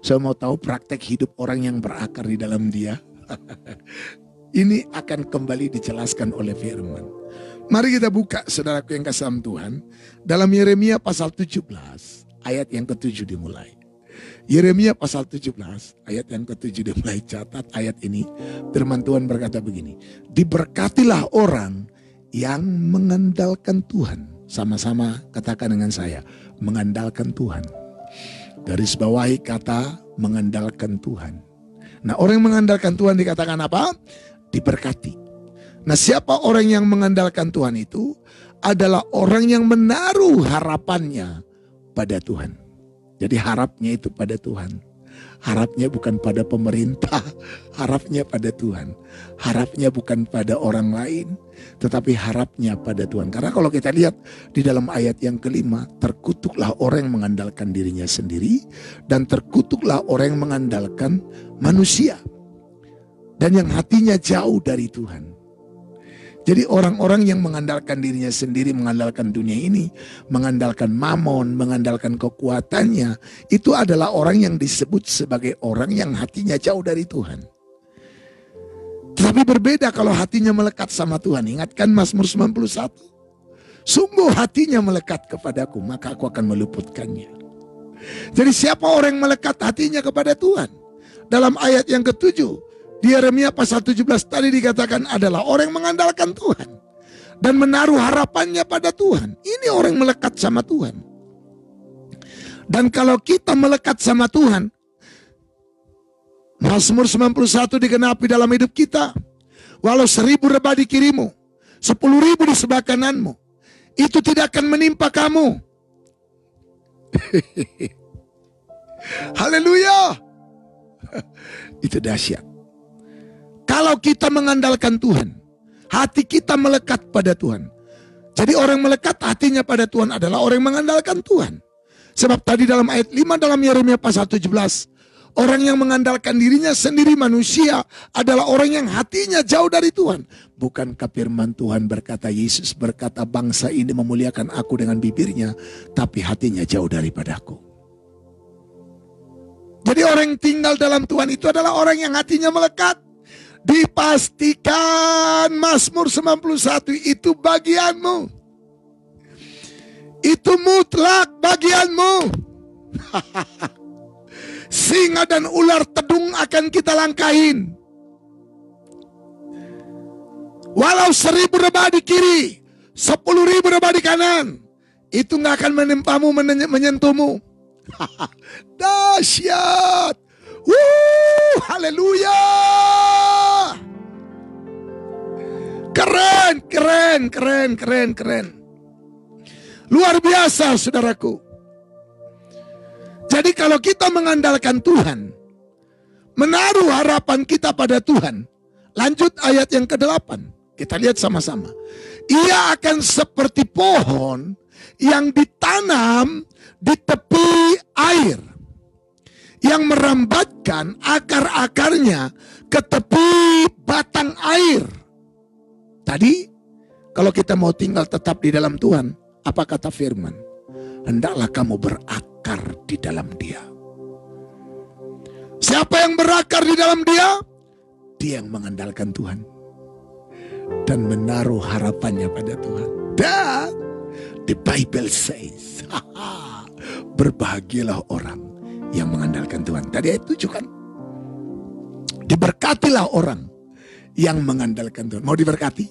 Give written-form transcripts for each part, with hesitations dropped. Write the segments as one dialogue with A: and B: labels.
A: Saya mau tahu praktek hidup orang yang berakar di dalam dia. Ini akan kembali dijelaskan oleh firman. Mari kita buka, saudaraku yang kasih dalam Tuhan, dalam Yeremia pasal 17 ayat yang ke-7 dimulai. Yeremia pasal 17 ayat yang ke-7 dimulai. Catat ayat ini. Firman Tuhan berkata begini, diberkatilah orang yang mengandalkan Tuhan. Sama-sama katakan dengan saya, mengandalkan Tuhan. Garis bawahi kata mengandalkan Tuhan. Nah, orang yang mengandalkan Tuhan dikatakan apa? Diberkati. Nah, siapa orang yang mengandalkan Tuhan itu? Adalah orang yang menaruh harapannya pada Tuhan. Jadi harapnya itu pada Tuhan. Harapnya bukan pada pemerintah, harapnya pada Tuhan. Harapnya bukan pada orang lain, tetapi harapnya pada Tuhan. Karena kalau kita lihat di dalam ayat yang kelima, terkutuklah orang yang mengandalkan dirinya sendiri, dan terkutuklah orang yang mengandalkan manusia, dan yang hatinya jauh dari Tuhan. Jadi orang-orang yang mengandalkan dirinya sendiri, mengandalkan dunia ini, mengandalkan mamon, mengandalkan kekuatannya, itu adalah orang yang disebut sebagai orang yang hatinya jauh dari Tuhan. Tetapi berbeda kalau hatinya melekat sama Tuhan. Ingatkan Mazmur 91. Sungguh hatinya melekat kepadaku, maka aku akan meluputkannya. Jadi siapa orang yang melekat hatinya kepada Tuhan? Dalam ayat yang ke-7, di Yeremia pasal 17 tadi dikatakan adalah orang yang mengandalkan Tuhan dan menaruh harapannya pada Tuhan. Ini orang yang melekat sama Tuhan. Dan kalau kita melekat sama Tuhan, Mazmur 91 digenapi dalam hidup kita. Walau 1000 rebah di kirimu, 10.000 di sebelah kananmu, itu tidak akan menimpa kamu. Haleluya. Itu dahsyat. Kalau kita mengandalkan Tuhan, hati kita melekat pada Tuhan. Jadi orang melekat hatinya pada Tuhan adalah orang yang mengandalkan Tuhan. Sebab tadi dalam ayat 5 dalam Yeremia pasal 17, orang yang mengandalkan dirinya sendiri manusia adalah orang yang hatinya jauh dari Tuhan. Bukankah firman Tuhan berkata, Yesus berkata, bangsa ini memuliakan aku dengan bibirnya, tapi hatinya jauh daripadaku. Jadi orang yang tinggal dalam Tuhan itu adalah orang yang hatinya melekat. Dipastikan Mazmur 91 itu bagianmu. Itu mutlak bagianmu. Singa dan ular tedung akan kita langkahin. Walau 1000 rebah di kiri, 10.000 rebah di kanan, itu gak akan menimpamu, menyentuhmu. Dahsyat. Haleluya. Keren. Luar biasa, saudaraku. Jadi kalau kita mengandalkan Tuhan, menaruh harapan kita pada Tuhan, lanjut ayat yang ke-8. Kita lihat sama-sama. Ia akan seperti pohon yang ditanam di tepi air, yang merambatkan akar-akarnya ke tepi batang air. Tadi, kalau kita mau tinggal tetap di dalam Tuhan, apa kata firman? Hendaklah kamu berakar di dalam Dia. Siapa yang berakar di dalam Dia? Dia yang mengandalkan Tuhan dan menaruh harapannya pada Tuhan. Dan the Bible says, berbahagialah orang yang mengandalkan Tuhan. Tadi ayat 7 kan? Diberkatilah orang yang mengandalkan Tuhan. Mau diberkati?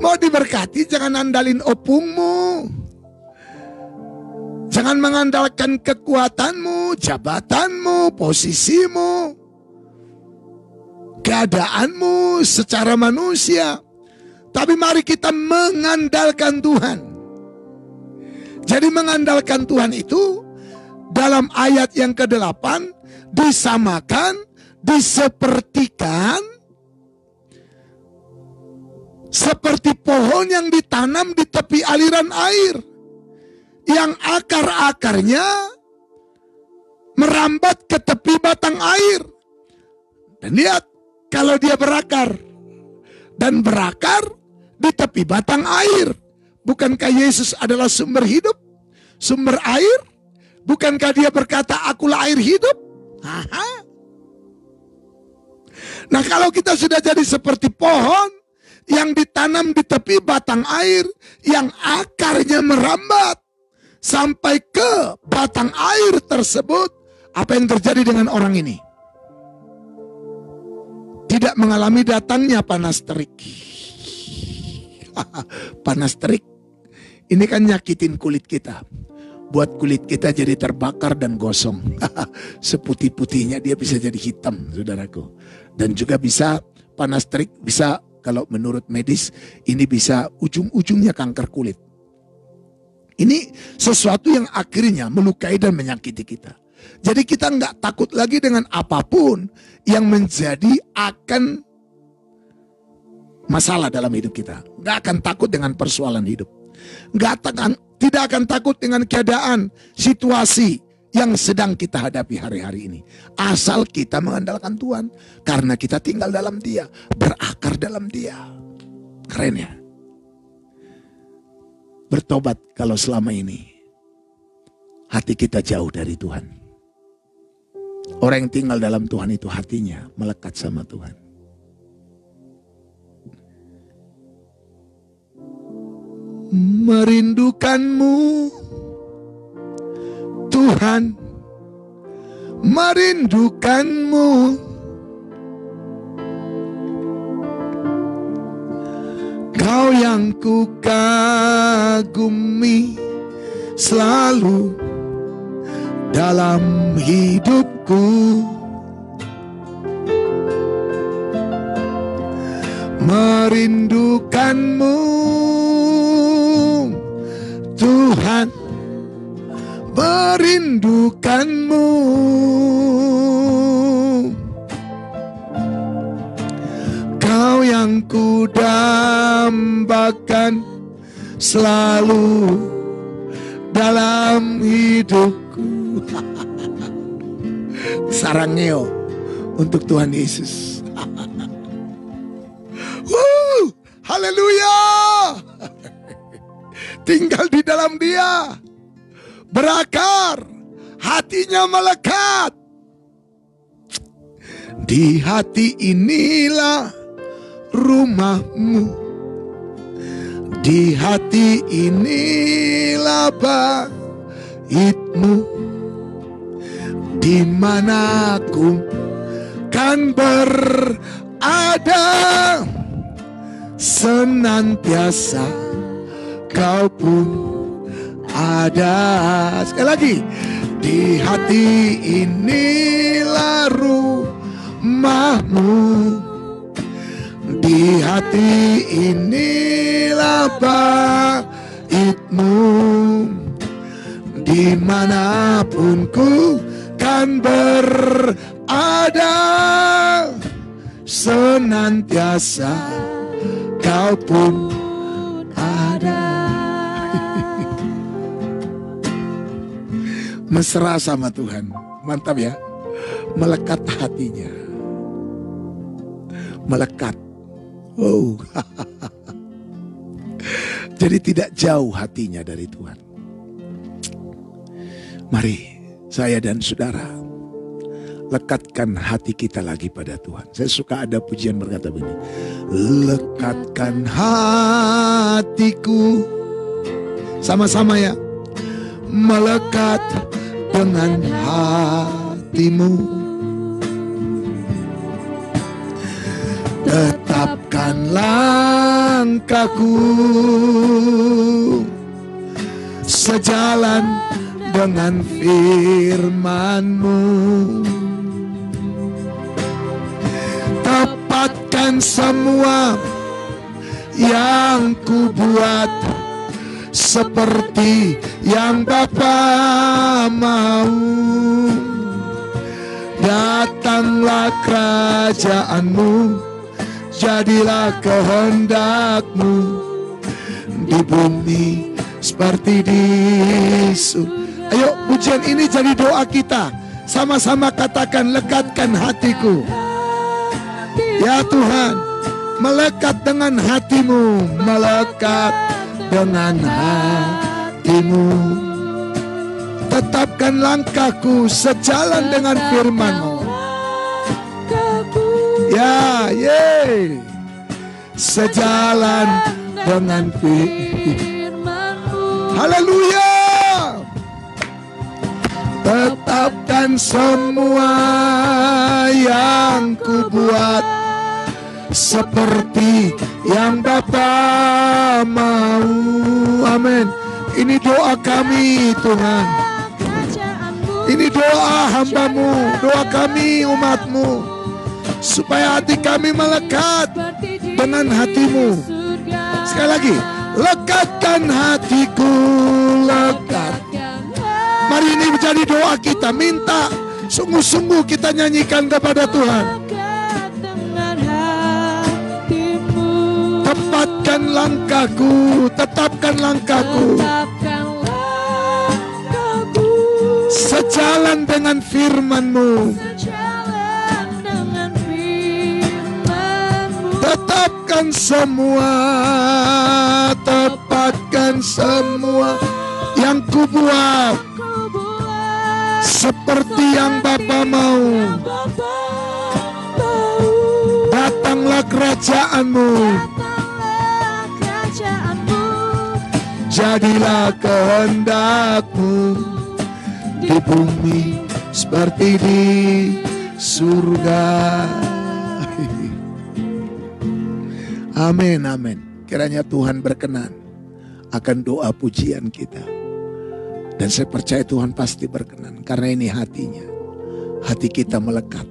A: Mau diberkati, jangan andalin opungmu. Jangan mengandalkan kekuatanmu, jabatanmu, posisimu, keadaanmu secara manusia. Tapi mari kita mengandalkan Tuhan. Jadi mengandalkan Tuhan itu dalam ayat yang ke-8 disamakan, disepertikan seperti pohon yang ditanam di tepi aliran air, yang akar-akarnya merambat ke tepi batang air. Dan lihat, kalau dia berakar dan berakar di tepi batang air, bukankah Yesus adalah sumber hidup, sumber air? Bukankah dia berkata, akulah air hidup? Aha. Nah, kalau kita sudah jadi seperti pohon yang ditanam di tepi batang air, yang akarnya merambat sampai ke batang air tersebut, apa yang terjadi dengan orang ini? Tidak mengalami datangnya panas terik. Panas terik ini kan nyakitin kulit kita, buat kulit kita jadi terbakar dan gosong. Seputih-putihnya dia bisa jadi hitam, saudaraku. Dan juga bisa panas terik, bisa kalau menurut medis ini bisa ujung-ujungnya kanker kulit. Ini sesuatu yang akhirnya melukai dan menyakiti kita. Jadi kita nggak takut lagi dengan apapun yang menjadi akan masalah dalam hidup kita. Nggak akan takut dengan persoalan hidup. Tidak akan takut dengan keadaan, situasi yang sedang kita hadapi hari-hari ini. Asal kita mengandalkan Tuhan. Karena kita tinggal dalam Dia, berakar dalam Dia. Keren ya? Bertobat kalau selama ini hati kita jauh dari Tuhan. Orang yang tinggal dalam Tuhan itu hatinya melekat sama Tuhan. Merindukanmu Tuhan, merindukanmu. Kau yang ku kagumi selalu dalam hidupku. Merindukanmu Tuhan, merindukanmu. Kau yang ku dambakan selalu dalam hidupku. Sarangeo untuk Tuhan Yesus. Haleluya. Tinggal di dalam Dia, berakar, hatinya melekat. Di hati inilah rumahmu, di hati inilah baitmu, di mana ku kan berada senantiasa. Kau pun ada. Sekali lagi. Di hati inilah rumahmu, di hati inilah baitmu, dimanapun ku kan berada senantiasa. Kau pun ada. Mesra sama Tuhan. Mantap ya. Melekat hatinya. Melekat. Oh. Jadi tidak jauh hatinya dari Tuhan. Mari saya dan saudara lekatkan hati kita lagi pada Tuhan. Saya suka ada pujian berkata begini. Lekatkan hatiku. Sama-sama ya. Melekat dengan hatimu. Tetapkan langkahku sejalan dengan firman-Mu. Tepatkan semua yang ku buat seperti yang Bapa mau. Datanglah kerajaan-Mu, jadilah kehendak-Mu di bumi seperti di surga. Ayo pujian ini jadi doa kita. Sama-sama katakan, lekatkan hatiku. Ya Tuhan, melekat dengan hati-Mu, melekat dengan hati-Mu. Tetapkan langkahku sejalan dengan firman-Mu. Ya, ye. Sejalan dengan firman-Mu. Haleluya. Tetapkan semua yang ku buat seperti yang Bapa mau. Amin. Ini doa kami Tuhan. Ini doa hamba-Mu, doa kami umat-Mu, supaya hati kami melekat dengan hati-Mu. Sekali lagi, lekatkan hatiku, lekat. Mari ini menjadi doa kita, minta sungguh-sungguh kita nyanyikan kepada Tuhan. Tepatkan langkahku, tetapkan langkahku sejalan dengan firman-Mu. Tetapkan semua, tepatkan semua yang ku buat seperti yang Bapa mau. Datanglah kerajaan-Mu, jadilah kehendak-Mu di bumi seperti di surga. Amin, amin. Kiranya Tuhan berkenan akan doa pujian kita. Dan saya percaya Tuhan pasti berkenan, karena ini hatinya. Hati kita melekat,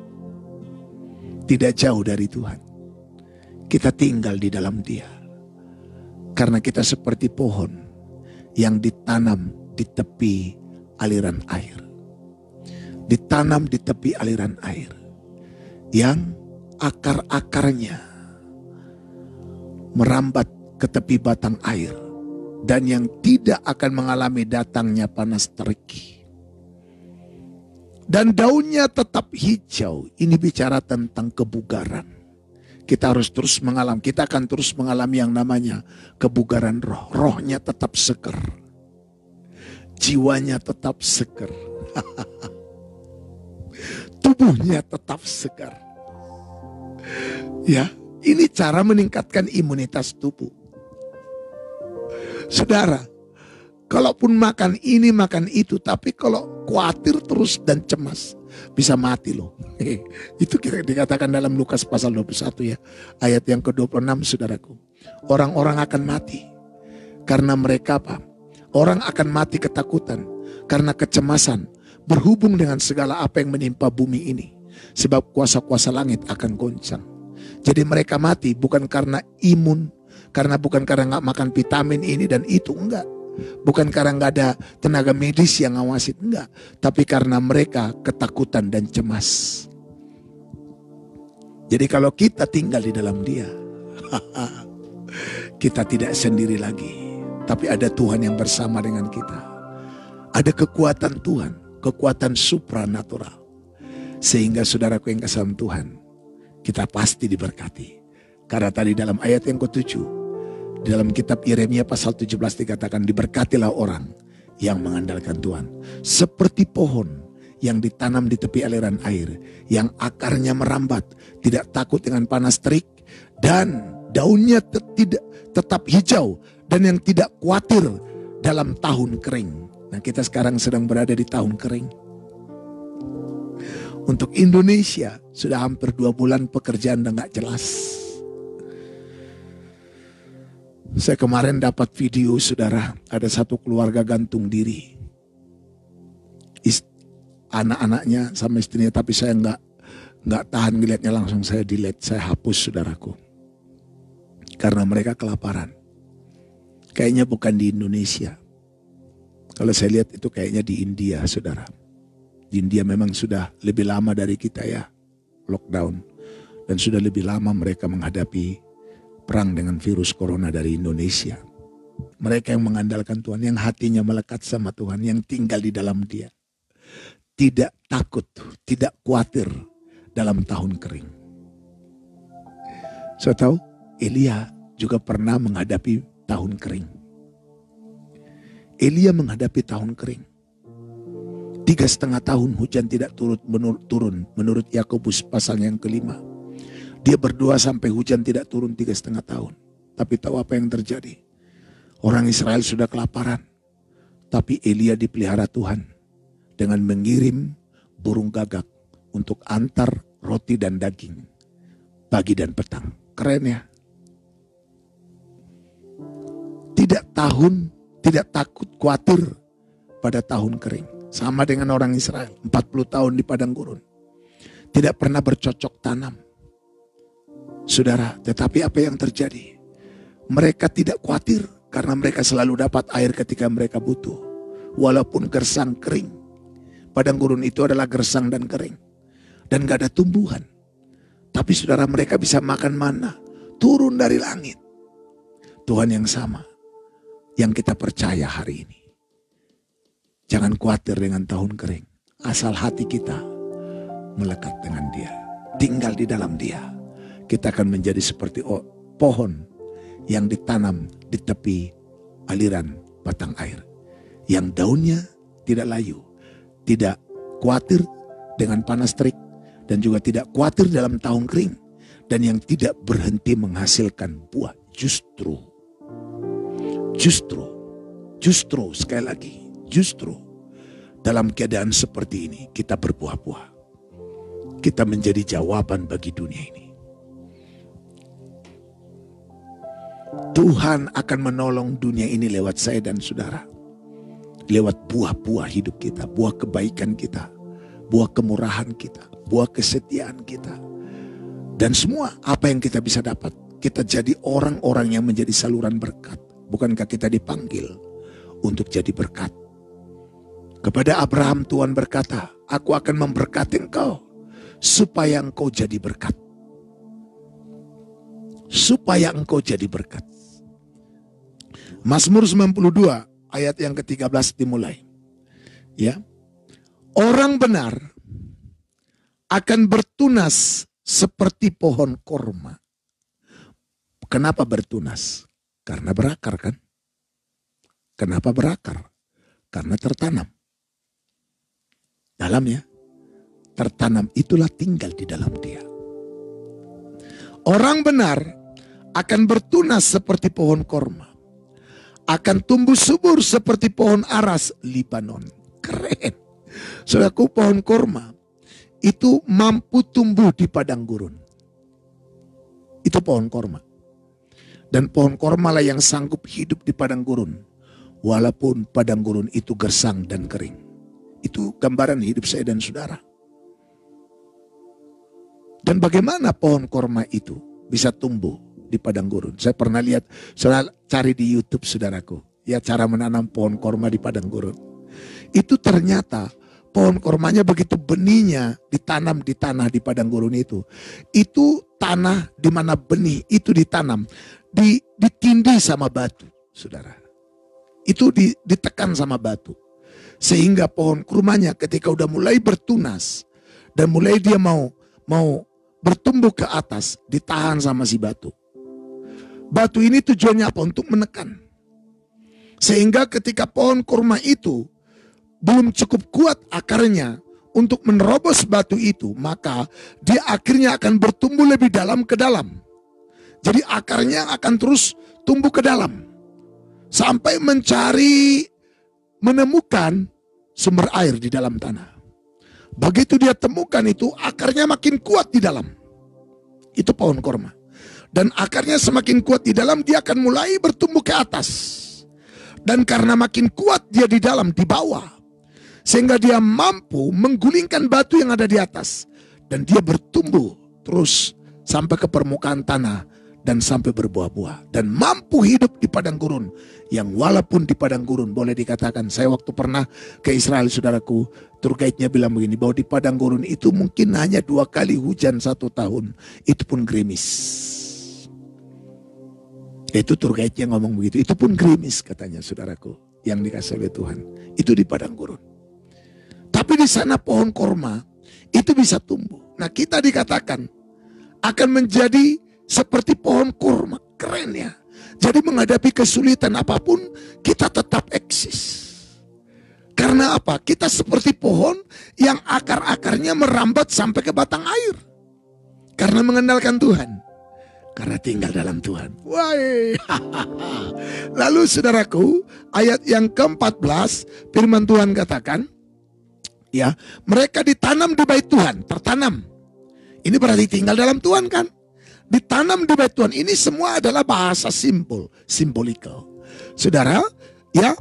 A: tidak jauh dari Tuhan. Kita tinggal di dalam Dia. Karena kita seperti pohon yang ditanam di tepi aliran air. Ditanam di tepi aliran air, yang akar-akarnya merambat ke tepi batang air, dan yang tidak akan mengalami datangnya panas terik. Dan daunnya tetap hijau. Ini bicara tentang kebugaran. Kita harus terus mengalami, kita akan terus mengalami yang namanya kebugaran roh. Rohnya tetap seger, jiwanya tetap seger, tubuhnya tetap segar. Ya, ini cara meningkatkan imunitas tubuh. Saudara, kalaupun makan ini makan itu, tapi kalau khawatir terus dan cemas, bisa mati loh. Itu dikatakan dalam Lukas pasal 21 ya, ayat yang ke-26 saudaraku. Orang-orang akan mati karena mereka apa? Orang akan mati ketakutan karena kecemasan berhubung dengan segala apa yang menimpa bumi ini. Sebab kuasa-kuasa langit akan goncang. Jadi mereka mati bukan karena imun, bukan karena nggak makan vitamin ini dan itu, enggak. Bukan karena nggak ada tenaga medis yang ngawasin, enggak. Tapi karena mereka ketakutan dan cemas. Jadi kalau kita tinggal di dalam Dia, kita tidak sendiri lagi. Tapi ada Tuhan yang bersama dengan kita. Ada kekuatan Tuhan, kekuatan supranatural. Sehingga saudaraku yang kasih Tuhan, kita pasti diberkati. Karena tadi dalam ayat yang ke-7, di dalam kitab Yeremia pasal 17 dikatakan, diberkatilah orang yang mengandalkan Tuhan. Seperti pohon yang ditanam di tepi aliran air, yang akarnya merambat, tidak takut dengan panas terik, dan daunnya tetap hijau, dan yang tidak khawatir dalam tahun kering. Nah, kita sekarang sedang berada di tahun kering. Untuk Indonesia sudah hampir 2 bulan pekerjaan udah gak jelas. Saya kemarin dapat video saudara, ada satu keluarga gantung diri. Anak-anaknya sama istrinya, tapi saya nggak tahan ngeliatnya, langsung saya delete, saya hapus saudaraku. Karena mereka kelaparan. Kayaknya bukan di Indonesia. Kalau saya lihat itu kayaknya di India saudara. Di India memang sudah lebih lama dari kita ya, lockdown. Dan sudah lebih lama mereka menghadapi perang dengan virus corona dari Indonesia. Mereka yang mengandalkan Tuhan, yang hatinya melekat sama Tuhan, yang tinggal di dalam Dia. Tidak takut, tidak khawatir dalam tahun kering. Saya tahu Elia juga pernah menghadapi tahun kering. Elia menghadapi tahun kering. 3,5 tahun hujan tidak turun menurut Yakobus pasal yang kelima. Dia berdoa sampai hujan tidak turun 3,5 tahun. Tapi tahu apa yang terjadi? Orang Israel sudah kelaparan. Tapi Elia dipelihara Tuhan dengan mengirim burung gagak untuk antar roti dan daging pagi dan petang. Keren ya. Tidak takut khawatir pada tahun kering. Sama dengan orang Israel, 40 tahun di padang gurun. Tidak pernah bercocok tanam. Saudara, tetapi apa yang terjadi? Mereka tidak khawatir karena mereka selalu dapat air ketika mereka butuh. Walaupun gersang kering. Padang gurun itu adalah gersang dan kering. Dan gak ada tumbuhan. Tapi saudara, mereka bisa makan mana turun dari langit. Tuhan yang sama yang kita percaya hari ini. Jangan khawatir dengan tahun kering. Asal hati kita melekat dengan Dia. Tinggal di dalam Dia. Kita akan menjadi seperti pohon yang ditanam di tepi aliran batang air. Yang daunnya tidak layu. Tidak khawatir dengan panas terik. Dan juga tidak khawatir dalam tahun kering. Dan yang tidak berhenti menghasilkan buah. Justru sekali lagi. Justru dalam keadaan seperti ini kita berbuah-buah. Kita menjadi jawaban bagi dunia ini. Tuhan akan menolong dunia ini lewat saya dan saudara. Lewat buah-buah hidup kita, buah kebaikan kita, buah kemurahan kita, buah kesetiaan kita. Dan semua apa yang kita bisa dapat, kita jadi orang-orang yang menjadi saluran berkat. Bukankah kita dipanggil untuk jadi berkat? Kepada Abraham Tuhan berkata, aku akan memberkati engkau supaya engkau jadi berkat. Supaya engkau jadi berkat. Mazmur 92 ayat yang ke-13 dimulai. Ya. Orang benar akan bertunas seperti pohon korma. Kenapa bertunas? Karena berakar kan? Kenapa berakar? Karena tertanam. Dalamnya tertanam, itulah tinggal di dalam dia. Orang benar akan bertunas seperti pohon korma. Akan tumbuh subur seperti pohon aras Libanon. Keren. Saudaraku, pohon korma itu mampu tumbuh di padang gurun. Itu pohon korma. Dan pohon korma lah yang sanggup hidup di padang gurun. Walaupun padang gurun itu gersang dan kering. Itu gambaran hidup saya dan saudara. Dan bagaimana pohon korma itu bisa tumbuh di padang gurun? Saya pernah lihat, saudara cari di YouTube saudaraku. Ya, cara menanam pohon korma di padang gurun. Itu ternyata pohon kormanya begitu benihnya ditanam di tanah di padang gurun itu. Itu tanah di mana benih itu ditanam. Ditindih sama batu, saudara. Itu ditekan sama batu. Sehingga pohon kurmanya ketika udah mulai bertunas. Dan mulai dia mau bertumbuh ke atas, ditahan sama si batu. Batu ini tujuannya apa? Untuk menekan. Sehingga ketika pohon kurma itu belum cukup kuat akarnya untuk menerobos batu itu, maka dia akhirnya akan bertumbuh lebih dalam ke dalam. Jadi akarnya akan terus tumbuh ke dalam. Sampai menemukan sumber air di dalam tanah. Begitu dia temukan itu, akarnya makin kuat di dalam. Itu pohon korma. Dan akarnya semakin kuat di dalam, dia akan mulai bertumbuh ke atas. Dan karena makin kuat dia di dalam, di bawah. Sehingga dia mampu menggulingkan batu yang ada di atas. Dan dia bertumbuh terus sampai ke permukaan tanah. Dan sampai berbuah-buah. Dan mampu hidup di padang gurun. Yang walaupun di padang gurun boleh dikatakan. Saya waktu pernah ke Israel saudaraku. Tour guide-nya bilang begini. Bahwa di padang gurun itu mungkin hanya 2 kali hujan 1 tahun. Itu pun gerimis. Itu tour guide-nya ngomong begitu. Itu pun gerimis katanya saudaraku. Yang dikasih oleh Tuhan. Itu di padang gurun. Tapi di sana pohon korma. Itu bisa tumbuh. Nah, kita dikatakan. Akan menjadi seperti pohon kurma. Keren ya. Jadi menghadapi kesulitan apapun, kita tetap eksis. Karena apa? Kita seperti pohon yang akar-akarnya merambat sampai ke batang air. Karena mengandalkan Tuhan. Karena tinggal dalam Tuhan. Wah. Lalu saudaraku, ayat yang ke-14, firman Tuhan katakan, ya, mereka ditanam di bait Tuhan, tertanam. Ini berarti tinggal dalam Tuhan kan? Ditanam di bait Tuhan. Ini semua adalah bahasa simbolikal. Saudara, ya,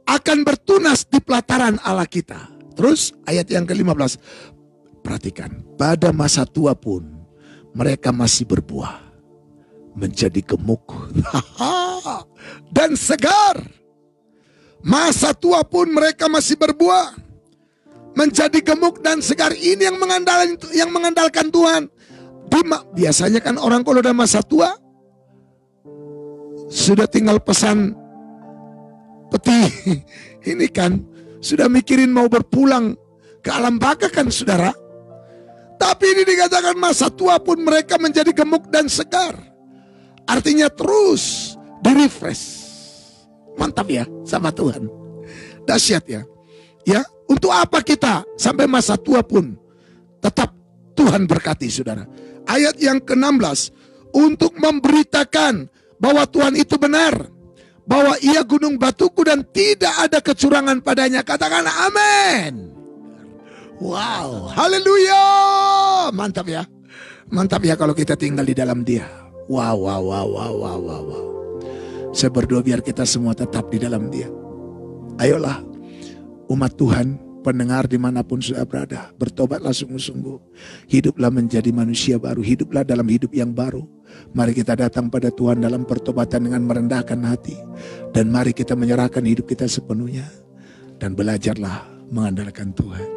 A: akan bertunas di pelataran Allah kita. Terus ayat yang ke-15, perhatikan, pada masa tua pun mereka masih berbuah, menjadi gemuk dan segar. Masa tua pun mereka masih berbuah, menjadi gemuk dan segar. Ini yang mengandalkan Tuhan. Biasanya kan orang kalau udah masa tua, sudah tinggal pesan peti. Ini kan sudah mikirin mau berpulang ke alam baka kan saudara. Tapi ini dikatakan masa tua pun mereka menjadi gemuk dan segar. Artinya terus di-refresh. Mantap ya sama Tuhan. Dahsyat ya. Ya, untuk apa kita sampai masa tua pun tetap Tuhan berkati saudara. Ayat yang ke-16, untuk memberitakan bahwa Tuhan itu benar, bahwa ia gunung batuku dan tidak ada kecurangan padanya. Katakan amin. Wow, haleluya. Mantap ya. Mantap ya kalau kita tinggal di dalam Dia. Wow. Saya berdoa biar kita semua tetap di dalam Dia. Ayolah umat Tuhan, pendengar dimanapun sudah berada, bertobatlah sungguh-sungguh. Hiduplah menjadi manusia baru, hiduplah dalam hidup yang baru. Mari kita datang pada Tuhan dalam pertobatan dengan merendahkan hati. Dan mari kita menyerahkan hidup kita sepenuhnya. Dan belajarlah mengandalkan Tuhan.